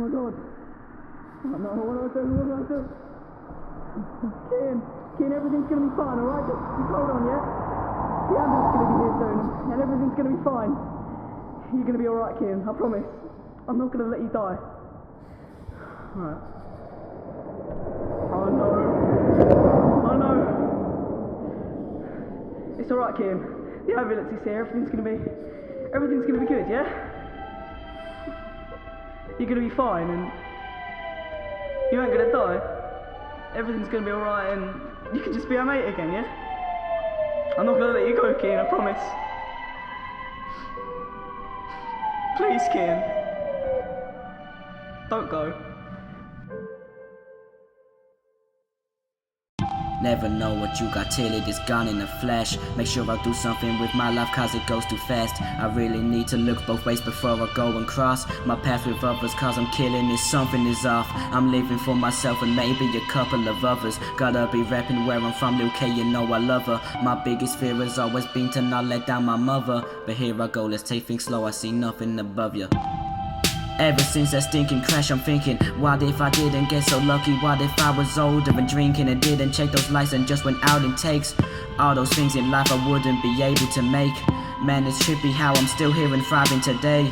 my god. Oh no, what do I do? What do I do? Kian, everything's gonna be fine, alright? Just hold on, yeah? The ambulance is gonna be here soon, and everything's gonna be fine. You're gonna be alright, Kian, I promise. I'm not gonna let you die. Alright. Oh no. Oh no. It's alright, Kian. The ambulance is here, everything's gonna be good, yeah? You're gonna be fine, and you ain't gonna die. Everything's gonna be alright, and you can just be our mate again, yeah? I'm not gonna let you go, Kian, I promise. Please, Kian. Don't go. Never know what you got till it is gone in a flash. Make sure I do something with my life cause it goes too fast. I really need to look both ways before I go and cross my path with others cause I'm killing it, something is off. I'm living for myself and maybe a couple of others. Gotta be rapping where I'm from, Lil K, you know I love her. My biggest fear has always been to not let down my mother. But here I go, let's take things slow, I see nothing above you. Ever since that stinking crash I'm thinking, what if I didn't get so lucky? What if I was older and drinking and didn't check those lights and just went out and takes all those things in life I wouldn't be able to make. Man, it's trippy how I'm still here and thriving today.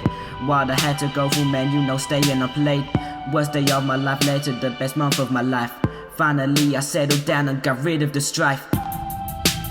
What I had to go through, man, you know, staying up late. Worst day of my life led to the best month of my life. Finally I settled down and got rid of the strife.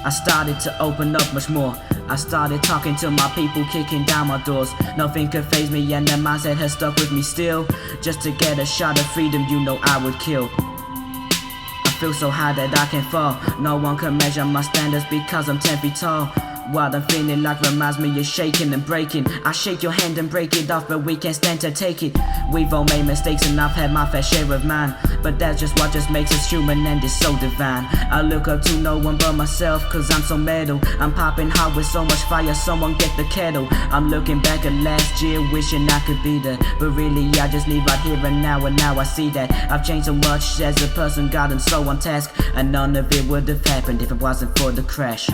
I started to open up much more. I started talking to my people, kicking down my doors. Nothing could faze me and the mindset has stuck with me still. Just to get a shot of freedom, you know I would kill. I feel so high that I can fall. No one can measure my standards because I'm 10 feet tall. What I'm feeling like reminds me of shaking and breaking. I shake your hand and break it off, but we can't stand to take it. We've all made mistakes and I've had my fair share of mine. But that's just what just makes us human and it's so divine. I look up to no one but myself cause I'm so metal. I'm popping hot with so much fire, someone get the kettle. I'm looking back at last year wishing I could be there. But really I just live right here and now I see that I've changed so much as a person, gotten so on task. And none of it would have happened if it wasn't for the crash.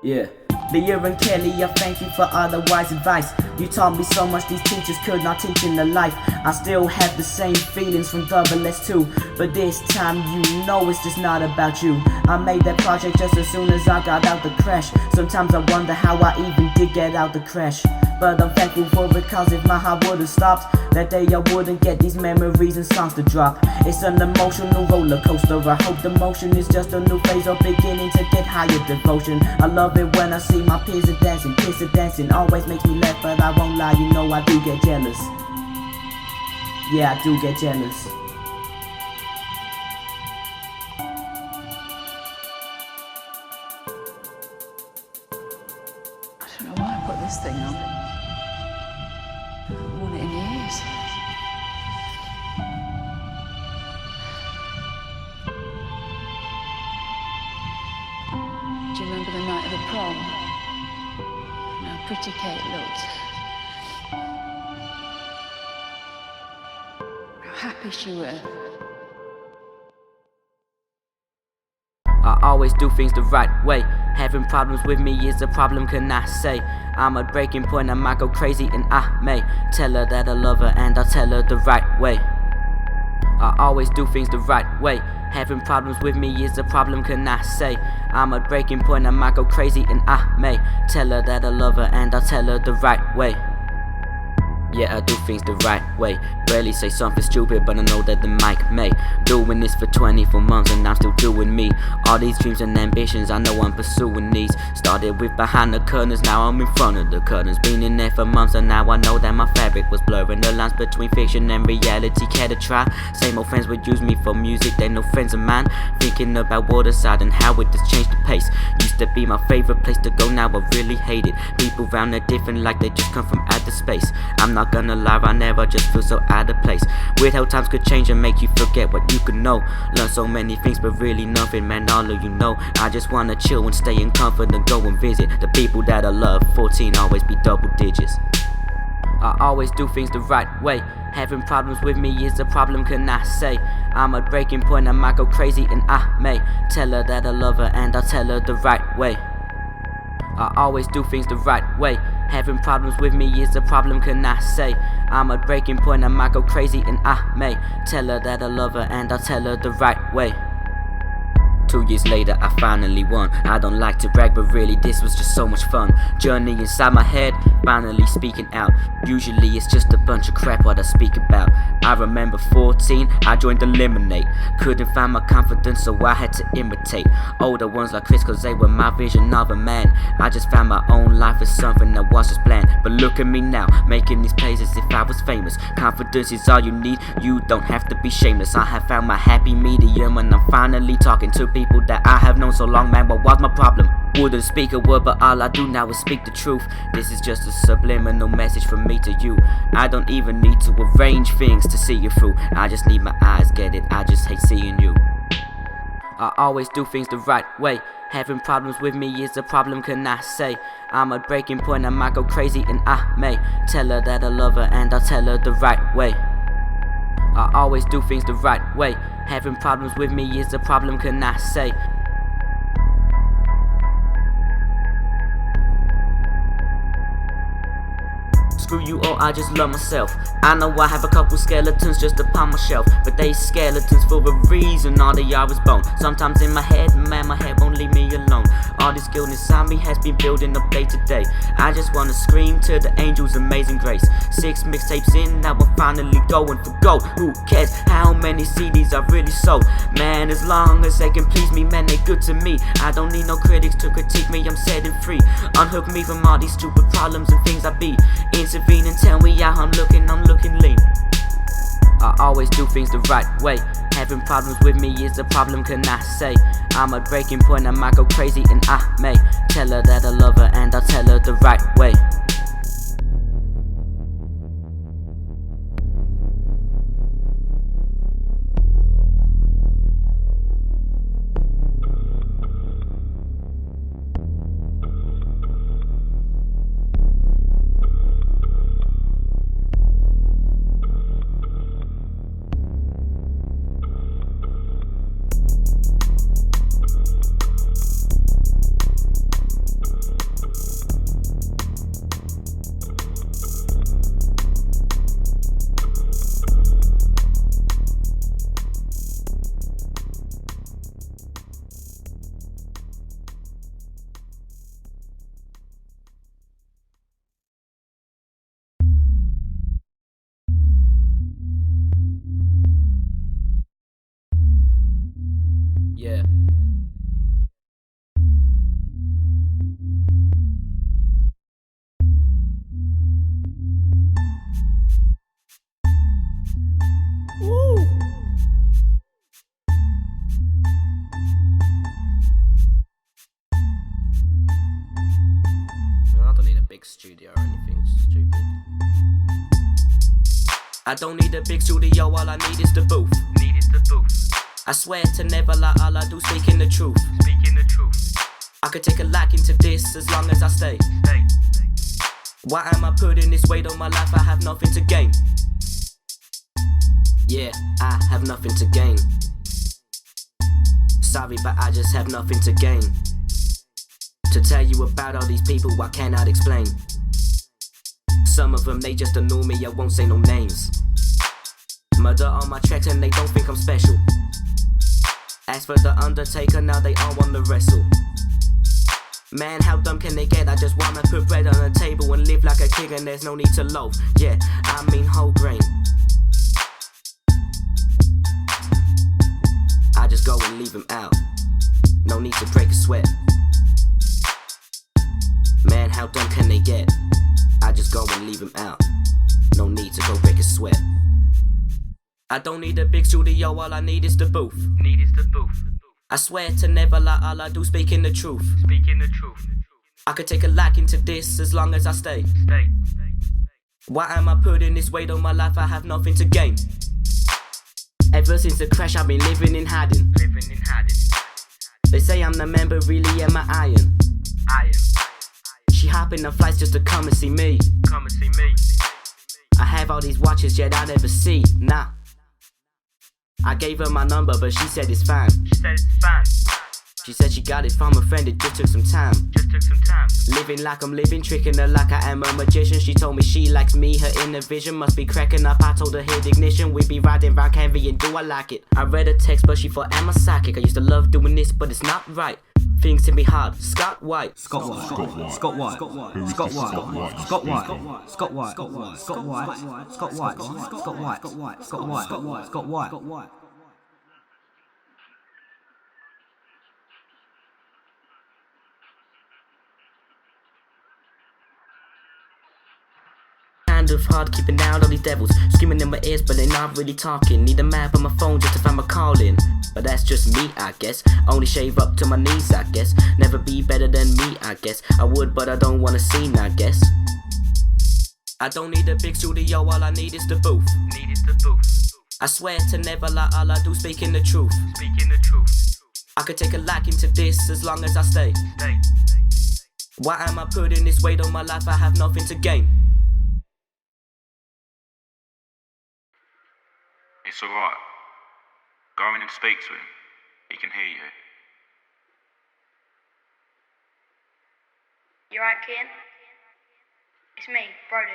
Yeah. Leo and Kelly, I thank you for all the wise advice. You taught me so much these teachers could not teach in the life. I still have the same feelings from Double S2, but this time you know it's just not about you. I made that project just as soon as I got out the crash. Sometimes I wonder how I even did get out the crash. But I'm thankful for it cause if my heart would've stopped that day I wouldn't get these memories and songs to drop. It's an emotional roller coaster. I hope the motion is just a new phase or beginning to get higher devotion. I love it when I see my peers are dancing, kids are dancing. Always makes me laugh but I won't lie, you know I do get jealous. Yeah, I do get jealous. I don't know why I put this thing on. I've worn it in years. Do you remember the night of the prom? And how pretty Kate looked. How happy she were. I always do things the right way. Having problems with me is a problem, can I say? I'm at breaking point, I might go crazy and I may tell her that I love her and I'll tell her the right way. I always do things the right way. Having problems with me is a problem, can I say? I'm at breaking point, I might go crazy and I may tell her that I love her and I'll tell her the right way. Yeah, I do things the right way. Rarely say something stupid, but I know that the mic may. Doing this for 24 months and I'm still doing me. All these dreams and ambitions, I know I'm pursuing these. Started with behind the curtains, now I'm in front of the curtains. Been in there for months and now I know that my fabric was blurring the lines between fiction and reality. Care to try? Same old friends would use me for music, they no friends of mine. Thinking about Waterside and how it has changed the pace. Used to be my favorite place to go, now I really hate it. People round are different like they just come from outer space. I'm not not gonna lie, I never just feel so out of place. Weird how times could change and make you forget what you could know. Learn so many things but really nothing, man, all of you know. I just wanna chill and stay in comfort and go and visit the people that I love. 14 always be double digits. I always do things the right way. Having problems with me is a problem, can I say? I'm at breaking point, I might go crazy and I may tell her that I love her and I'll tell her the right way. I always do things the right way. Having problems with me is a problem, can I say? I'm at breaking point, I might go crazy and I may tell her that I love her and I'll tell her the right way. 2 years later I finally won. I don't like to brag but really this was just so much fun. Journey inside my head, finally speaking out. Usually it's just a bunch of crap what I speak about. I remember 14, I joined the Lemonade. Couldn't find my confidence so I had to imitate older ones like Chris cause they were my vision of a man. I just found my own life as something that was just bland. But look at me now, making these plays as if I was famous. Confidence is all you need, you don't have to be shameless. I have found my happy medium and I'm finally talking to people that I have known so long, man, what was my problem? Wouldn't speak a word, but all I do now is speak the truth. This is just a subliminal message from me to you. I don't even need to arrange things to see you through. I just need my eyes, get it, I just hate seeing you. I always do things the right way. Having problems with me is a problem, can I say? I'm at breaking point, I might go crazy and I may tell her that I love her and I'll tell her the right way. I always do things the right way. Having problems with me is a problem, can I say? Screw you all, I just love myself. I know I have a couple skeletons just upon my shelf, but they skeletons for a reason, all they are is bone. Sometimes in my head, man, my head won't leave me alone. All this guilt inside me has been building up day to day. I just wanna scream to the angels' amazing grace. 6 mixtapes in, now I'm finally going for gold. Who cares how many CDs I've really sold? Man, as long as they can please me, man, they good to me. I don't need no critics to critique me, I'm setting free. Unhook me from all these stupid problems and things I be. Intervene and tell me how I'm looking lean. I always do things the right way. Having problems with me is a problem, can I say? I'm at breaking point, I might go crazy and I may tell her that I love her and I'll tell her the right way. Yeah. Woo. I don't need a big studio or anything stupid. I don't need a big studio, all I need is the booth. I swear to never lie, all I do speaking the truth. I could take a liking to this as long as I stay. Why am I putting this weight on my life? I have nothing to gain. Yeah, I have nothing to gain. Sorry, but I just have nothing to gain. To tell you about all these people I cannot explain. Some of them, they just annoy me, I won't say no names. Murder on my tracks and they don't think I'm special. As for the Undertaker, now they all wanna wrestle. Man, how dumb can they get? I just wanna put bread on the table and live like a king and there's no need to loaf. Yeah, I mean whole grain. I just go and leave him out. No need to break a sweat. Man, how dumb can they get? I just go and leave him out. No need to go break a sweat. I don't need a big studio, all I need is the booth. I swear to never lie, all I do speaking the truth. I could take a liking to this as long as I stay. Why am I putting this weight on my life? I have nothing to gain. Ever since the crash I've been living in hiding. They say I'm the man but really am I iron. She hopping on flights just to come and see me. I have all these watches yet I never see. Nah, I gave her my number but she said it's fine. She said she got it from a friend, it just took some time. Living like I'm living, tricking her like I am a magician. She told me she likes me, her inner vision must be cracking up. I told her hit ignition, we be riding round Canvey and do I like it. I read a text but she thought I'm a psychic. I used to love doing this but it's not right. Things can be hard. Scott White. Scott White. Scott White. Scott White. Scott White. Scott White. Scott White. Scott White. Scott White. Scott White. Scott White. Scott White. Scott White. Kind of hard keeping out all these devils screaming in my ears but they're not really talking. Need a map on my phone just to find my calling. But that's just me, I guess. Only shave up to my knees, I guess. Never be better than me, I guess. I would but I don't wanna scene, I guess. I don't need a big studio, all I need is the booth. I swear to never lie, all I do speaking the truth. I could take a liking to this as long as I stay. Why am I putting this weight on my life? I have nothing to gain. It's alright. Go in and speak to him. He can hear you. You right, Kian? It's me, Brody.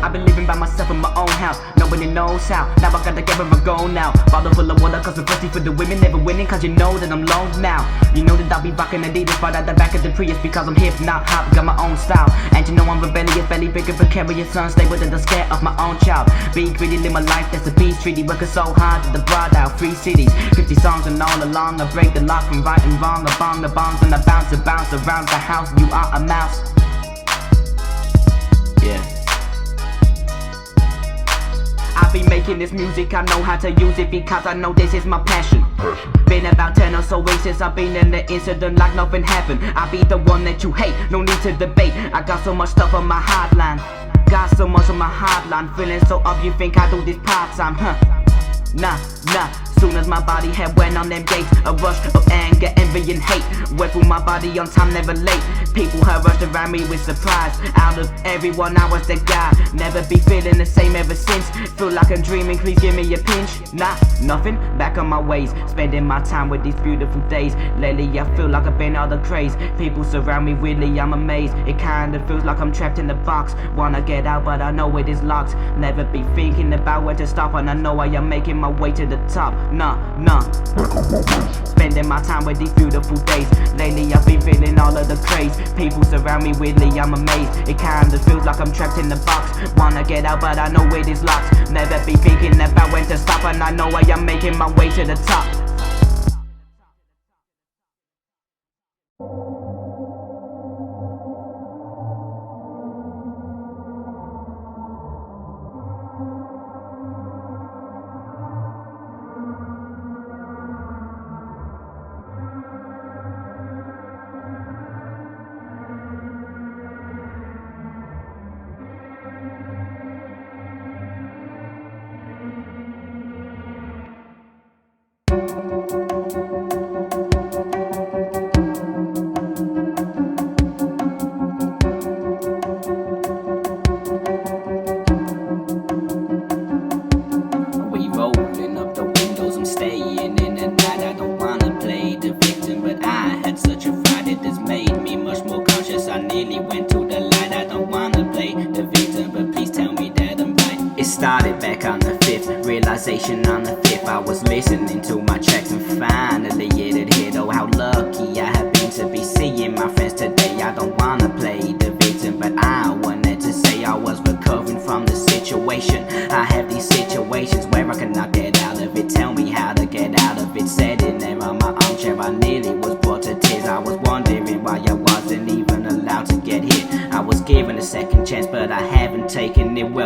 I've been living by myself in my own house, nobody knows how. Now I got together and go now. Bottle full of water cause I'm thirsty for the women. Never winning cause you know that I'm lost now. You know that I'll be rocking Adidas right at the back of the Prius because I'm hip, not hop, got my own style. And you know I'm rebellious, belly big and precarious, unstable to the scare of my own child. Be greedy, live my life, that's a peace treaty. Working so hard to the broad out, 3 cities, 50 songs and all along. I break the lock from right and wrong. I bong the bongs and I bounce around the house. You are a mouse. Yeah. I be making this music, I know how to use it because I know this is my passion. Been about 10 or so weeks since I've been in the incident like nothing happened. I be the one that you hate, no need to debate. I got so much stuff on my hotline. Got so much on my hotline. Feeling so up, you think I do this part-time, huh? Nah. Soon as my body had went on them gates, a rush of anger, envy and hate went through my body on time, never late. People have rushed around me with surprise. Out of everyone I was that guy. Never be feeling the same ever since. Feel like I'm dreaming, please give me a pinch. Nah, nothing, back on my ways. Spending my time with these beautiful days. Lately I feel like I've been all the craze. People surround me weirdly, I'm amazed. It kinda feels like I'm trapped in a box. Wanna get out but I know it is locked. Never be thinking about where to stop, and I know I am making my way to the top. Nah. Spending my time with these beautiful days. Lately I've been feeling all of the craze. People surround me weirdly, I'm amazed. It kinda feels like I'm trapped in the box. Wanna get out but I know it is locked. Never be thinking about when to stop, and I know I am making my way to the top. Started back on the 5th, realization on the 5th. I was listening to my tracks and finally it hit. Oh, how lucky I have been to be seeing my friends today. I don't wanna play the victim, but I wanted to say I was recovering from the situation. I have these situations where I cannot get out of it. Tell me how to get out of it. Sitting there on my armchair, I nearly was brought to tears. I was wondering why I wasn't even allowed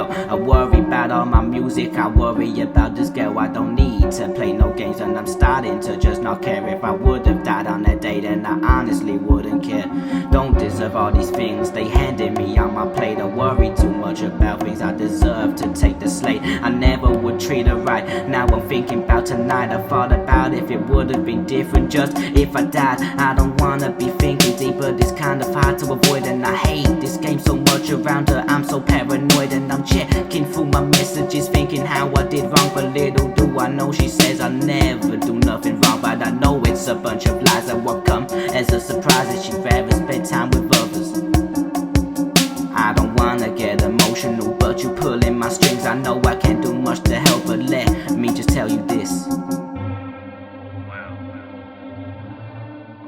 girl. I worry about all my music, I worry about this girl. I don't need to play no games, and I'm starting to just not care. If I would have died on that day, then I honestly wouldn't care. Don't deserve all these things they handed me on my plate. I worry too much about things I deserve to take the slate. I never would treat her right. Now I'm thinking about tonight. I thought about if it would have been different just if I died. I don't wanna be thinking deeper, this kind of hard to avoid, and I hate this game so much around her. I'm so paranoid, and I'm checking through my messages, thinking how I did wrong. But little do I know she says I'll never do nothing wrong. But I know it's a bunch of lies that will come as a surprise, that she'd rather spend time with others. I don't wanna get emotional, but you pulling my strings. I know I can't do much to help, but let me just tell you this. Well,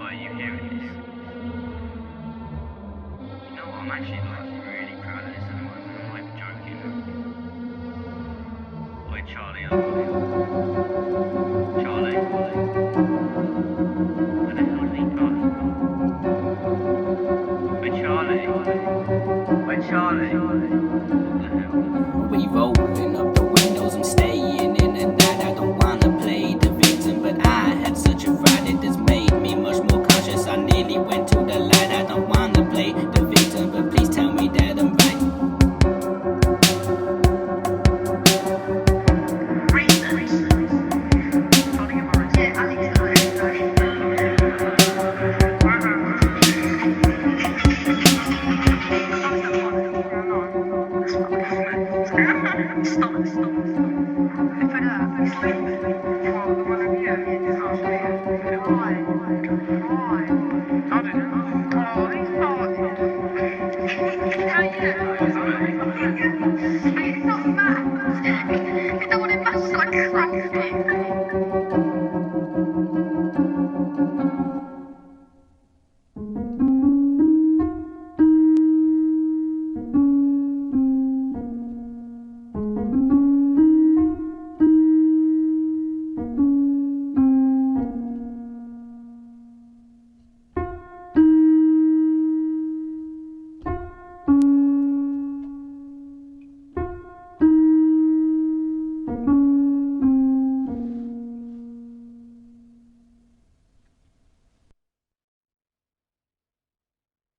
are you hearing this? You know what, I'm actually really proud of this at the moment. I'm not even joking. Boy, Charlie, Charlie? Where the hell did he go? Where Charlie? Where Charlie? What the hell? We rolling up the windows, I'm staying in at night. I don't wanna play the victim, but I had such a fright. It has made me much more conscious. I nearly went to the light. I don't wanna play the victim, but please tell me that I'm right.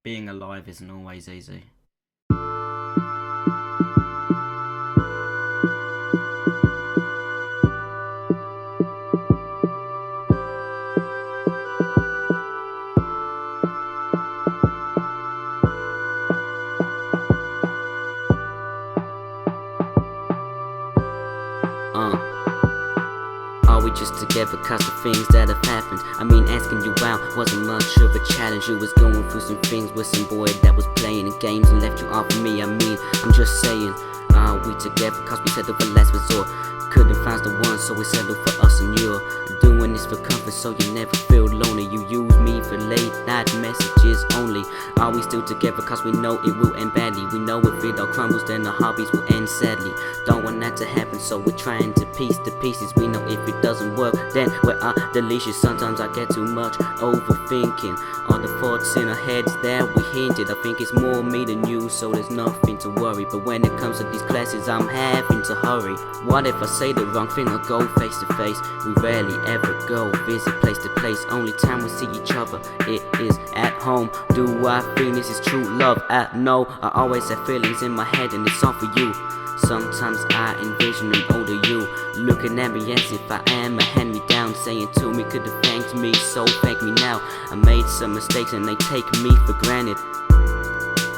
Being alive isn't always easy. Are we just together cause of things that have happened? I mean, asking you out wasn't much of a challenge. You was going through some things with some boy that was playing games and left you off of me. I mean, I'm just saying, are we together cause we settled for last resort? Couldn't find the one, so we settled for us, and you're doing this for comfort so you never feel lonely. You use me for late night messages only. Are we still together cause we know it will end badly? We know if it all crumbles then our hobbies will end sadly. Don't want that to happen, so we're trying to piece the pieces. We know if it doesn't work then we're delicious. Sometimes I get too much overthinking. All the thoughts in our heads that we hinted. I think it's more me than you, so there's nothing to worry. But when it comes to these classes I'm having to hurry. What if I say the wrong thing or go face to face? We rarely ever go visit place to place. Only time we see each other, it is at home. Do I think this is true love? I know I always have feelings in my head, and it's all for you. Sometimes I envision an older you looking at me as if I am a hand-me-down, saying to me, could have thanked me, so thank me now. I made some mistakes and they take me for granted.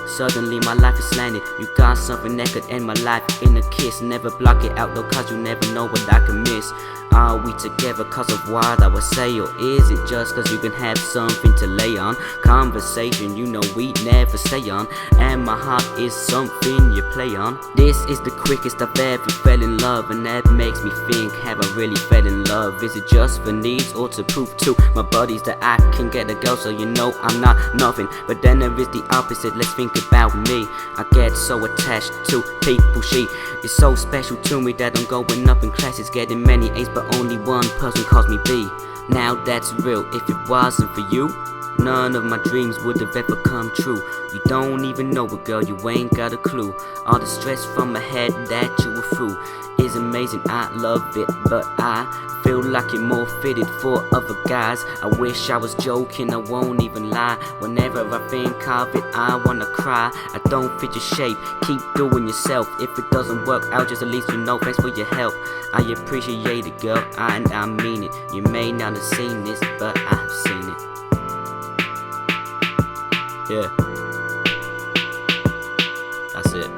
Suddenly my life is slanted. You got something that could end my life in a kiss. Never block it out though, cause you never know what I can miss. Are we together cause of what I would say, or is it just cause you can have something to lay on? Conversation you know we never stay on, and my heart is something you play on. This is the quickest I've ever fell in love, and that makes me think, have I really fell in love? Is it just for needs or to prove to my buddies that I can get a girl, so you know I'm not nothing? But then there is the opposite, let's think about me. I get so attached to people, she is so special to me that I'm going up in classes, getting many A's, but only one person calls me B. Now that's real, if it wasn't for you, None of my dreams would have ever come true. You don't even know it, girl, you ain't got a clue. All the stress from my head that you were through is amazing, I love it. But I feel like you're more fitted for other guys. I wish I was joking, I won't even lie. Whenever I think of it, I wanna cry. I don't fit your shape, keep doing yourself. If it doesn't work out, just at least you know, thanks for your help. I appreciate it, girl, and I mean it. You may not have seen this, but I have seen it. Yeah, that's it.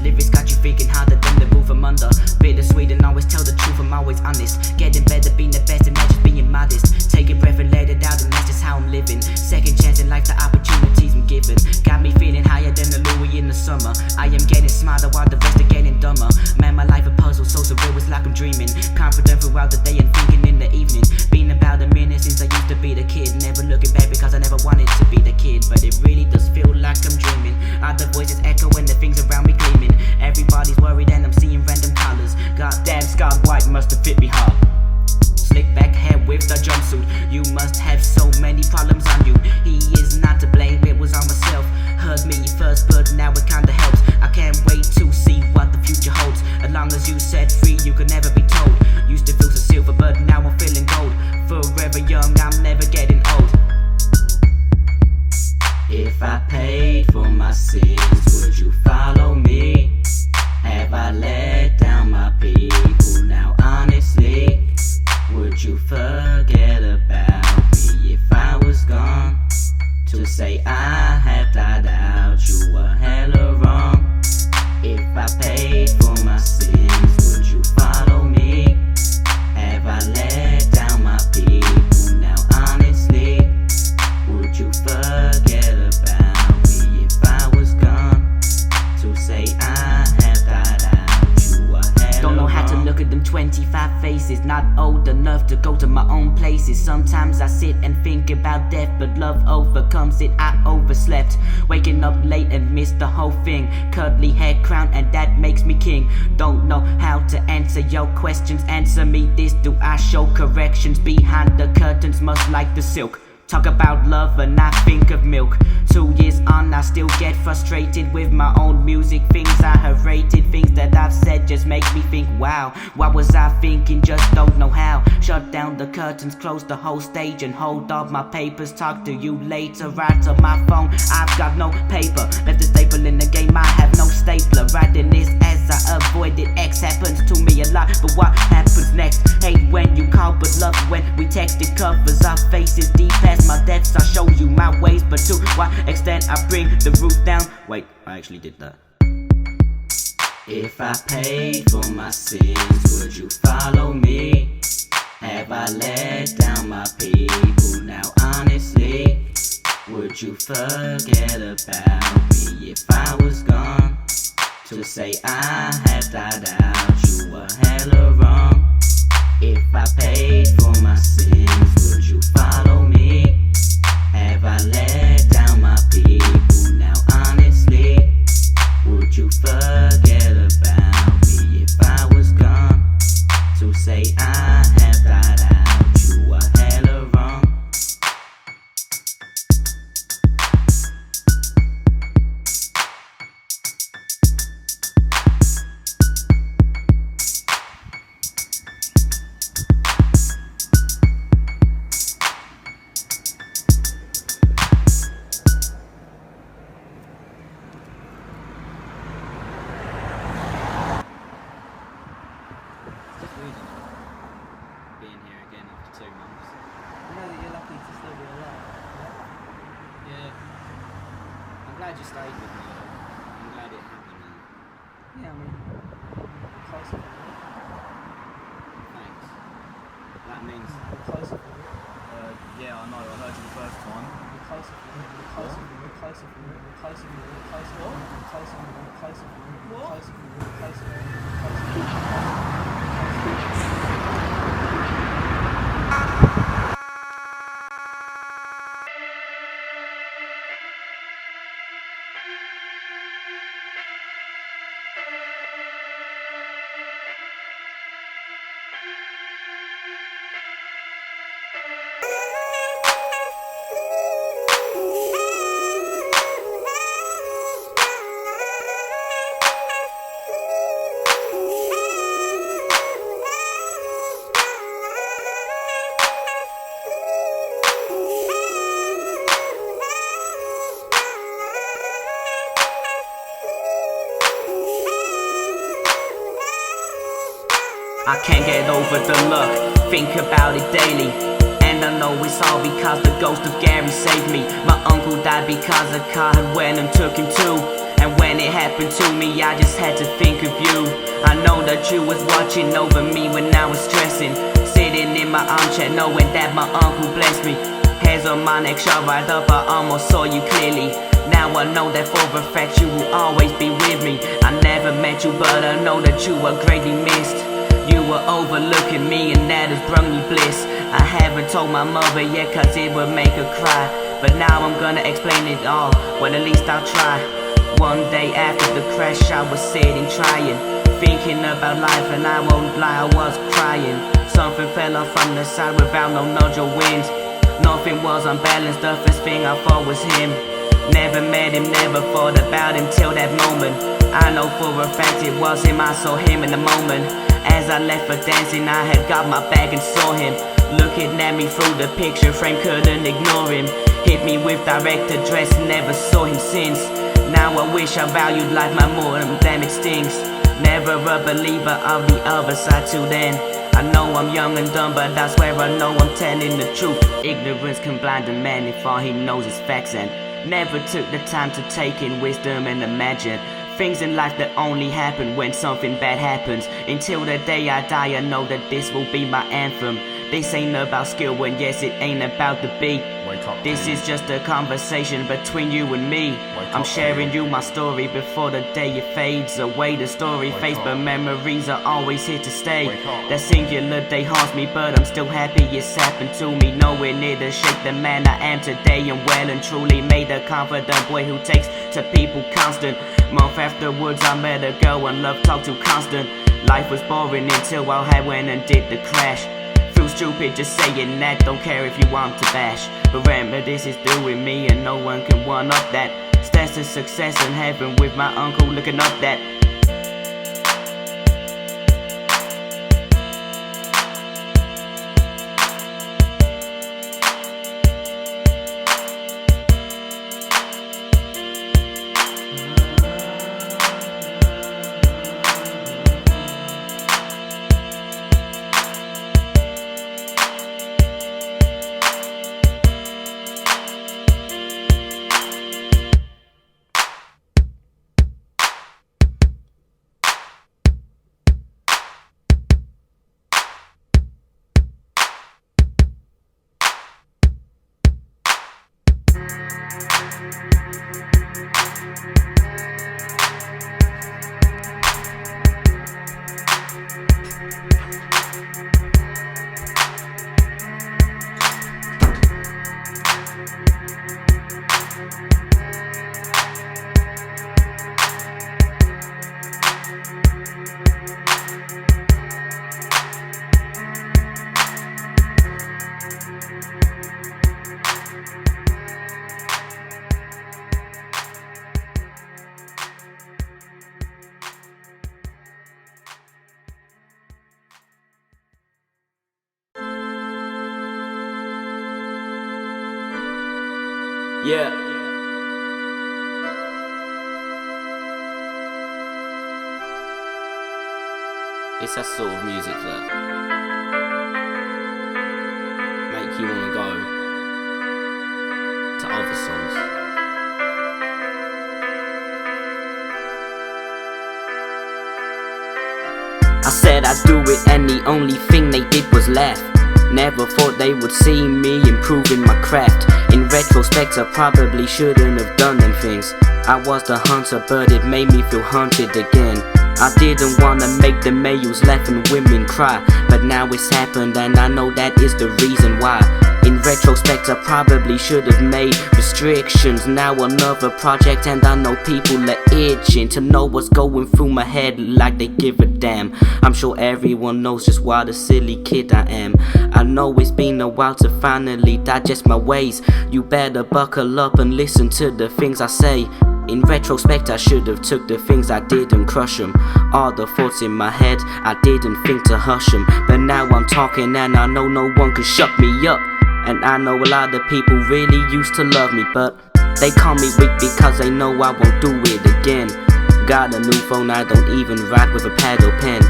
Lyrics got you thinking harder than the move from under. Bittersweet and always tell the truth, I'm always honest. Getting better, being the best and not just being modest. Take a breath and let it out, and that's just how I'm living. Second chance in life, the opportunities I'm given. Got me feeling higher than the Louis in the summer. I am getting smarter while the rest are getting dumber. Man, my life a puzzle, so surreal, it's like I'm dreaming. Confident throughout the day and thinking in the evening. Been about a minute since I used to be the kid. Never looking back because I never wanted to be the kid. But it really does feel like I'm dreaming. Other voices echo and the things around me gleaming. Everybody's worried and I'm seeing random colors. Goddamn, Scott White must have fit me hard. Slick back hair with the jumpsuit. You must have so many problems on you. He is not to blame, it was on myself. Heard me first, but now it kinda helps. I can't wait to see what the future holds. As long as you set free, you could never be told. Used to feel so silver, but now I'm feeling gold. Forever young, I'm never getting old. If I paid for my sins, would you follow me? Have I let down my people? Now honestly, would you forget about me if I was gone? To say I have died out, you were hella wrong. If I paid for my sins, would you follow me? Have I let down my people? Now honestly, would you forget about me if I was gone? To say I have died out, you were hella Don't know how to look at them 25 faces. Not old enough to go to my own places. Sometimes I sit and think about death, but love overcomes it. I overslept, waking up late and missed the whole thing. Cuddly head crown and that makes me king. Don't know how to answer your questions. Answer me this, do I show corrections? Behind the curtains must like the silk. Talk about love and I think of milk. 2 years on, I still get frustrated with my own music. Things I have rated, things that I've said just make me think, wow, what was I thinking? Just don't know how. Shut down the curtains, close the whole stage and hold off my papers. Talk to you later, right on my phone. I've got no paper, left the staple in the game, I have no stapler. Writing this as I avoided X happens to me a lot, but what happens next? Hate when you call, but love when we text. It covers our faces deep past my depths. I show you my ways, but to what extent I bring the roof down? Wait, I actually did that. If I paid for my sins, would you follow me? Have I let down my people? Now honestly, would you forget about me if I was gone? To say I have died out, you were hella wrong. If I paid for my sins, would you follow me? Have I let down my people? Now honestly, would you forget about me if I was gone? glad you stayed with me. I'm glad it happened. Yeah, I mean, we're closer. Thanks. That means. We're closer. Yeah, I know. I heard you the first time. We're closer. We're closer. We're closer. We're closer. We're closer. We're closer. We're closer. We're closer. We're closer. We're closer. I can't get over the look, think about it daily. And I know it's all because the ghost of Gary saved me. My uncle died because a car had went and took him too. And when it happened to me, I just had to think of you. I know that you was watching over me when I was stressing, sitting in my armchair knowing that my uncle blessed me. Hairs on my neck shot right up, I almost saw you clearly. Now I know that for a fact you will always be with me. I never met you, but I know that you were greatly missed. You were overlooking me and that has brought me bliss. I haven't told my mother yet cause it would make her cry, but now I'm gonna explain it all, well at least I'll try. One day after the crash I was sitting trying, thinking about life and I won't lie, I was crying. Something fell off from the side without no nudge or wind. Nothing was unbalanced, the first thing I thought was him. Never met him, never thought about him till that moment. I know for a fact it was him, I saw him in the moment. As I left for dancing, I had got my bag and saw him looking at me through the picture frame, couldn't ignore him. Hit me with direct address, never saw him since. Now I wish I valued life my more than it stings. Never a believer of the other side till then. I know I'm young and dumb, but I swear I know I'm telling the truth. Ignorance can blind a man if all he knows is facts, and never took the time to take in wisdom and imagine things in life that only happen when something bad happens. Until the day I die, I know that this will be my anthem. This ain't about skill, and yes, it ain't about the beat. This is just a conversation between you and me. I'm sharing you my story before the day it fades away. The story fades, but memories are always here to stay. That singular day haunts me, but I'm still happy it's happened to me. Knowing it'll shape the man I am today, and well and truly made a confident boy who takes to people constant. Month afterwards I met a girl and love talked too constant. Life was boring until I went and did the crash. Feel stupid just saying that, don't care if you want to bash. But remember this is doing me and no one can one up that. Stats of success in heaven with my uncle looking up that. Yeah. It's that sort of music that make you wanna go to other songs. I do it, and the only thing they did was laugh. Never thought they would see me improving my craft. In retrospect, I probably shouldn't have done them things. I was the hunter, but it made me feel hunted again. I didn't wanna make the males laugh and women cry, but now it's happened and I know that is the reason why. In retrospect, I probably should have made restrictions. Now another project and I know people are itching to know what's going through my head, like they give a damn. I'm sure everyone knows just what a silly kid I am. I know it's been a while to finally digest my ways. You better buckle up and listen to the things I say. In retrospect, I should have took the things I did and crush them. All the thoughts in my head, I didn't think to hush them. But now I'm talking and I know no one can shut me up. And I know a lot of people really used to love me, but they call me weak because they know I won't do it again. Got a new phone, I don't even write with a pad or pen.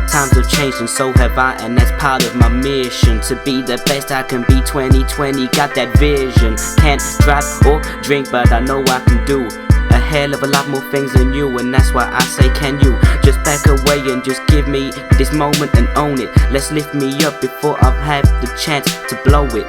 Times have changed and so have I, and that's part of my mission. To be the best I can be. 2020 got that vision. Can't drive or drink, but I know I can do a hell of a lot more things than you, and that's why I say, can you just back away and just give me this moment and own it? Let's lift me up before I've had the chance to blow it.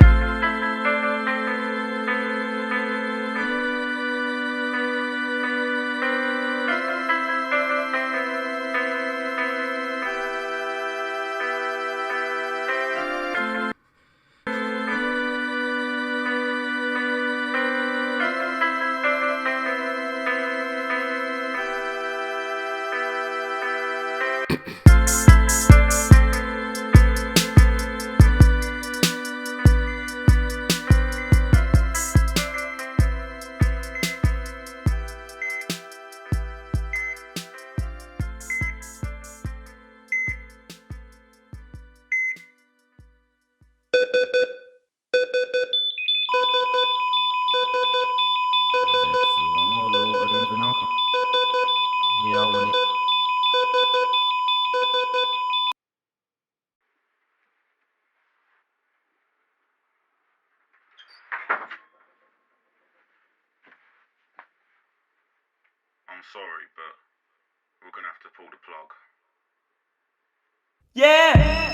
Yeah, I want it. I'm sorry, but we're gonna have to pull the plug. Yeah!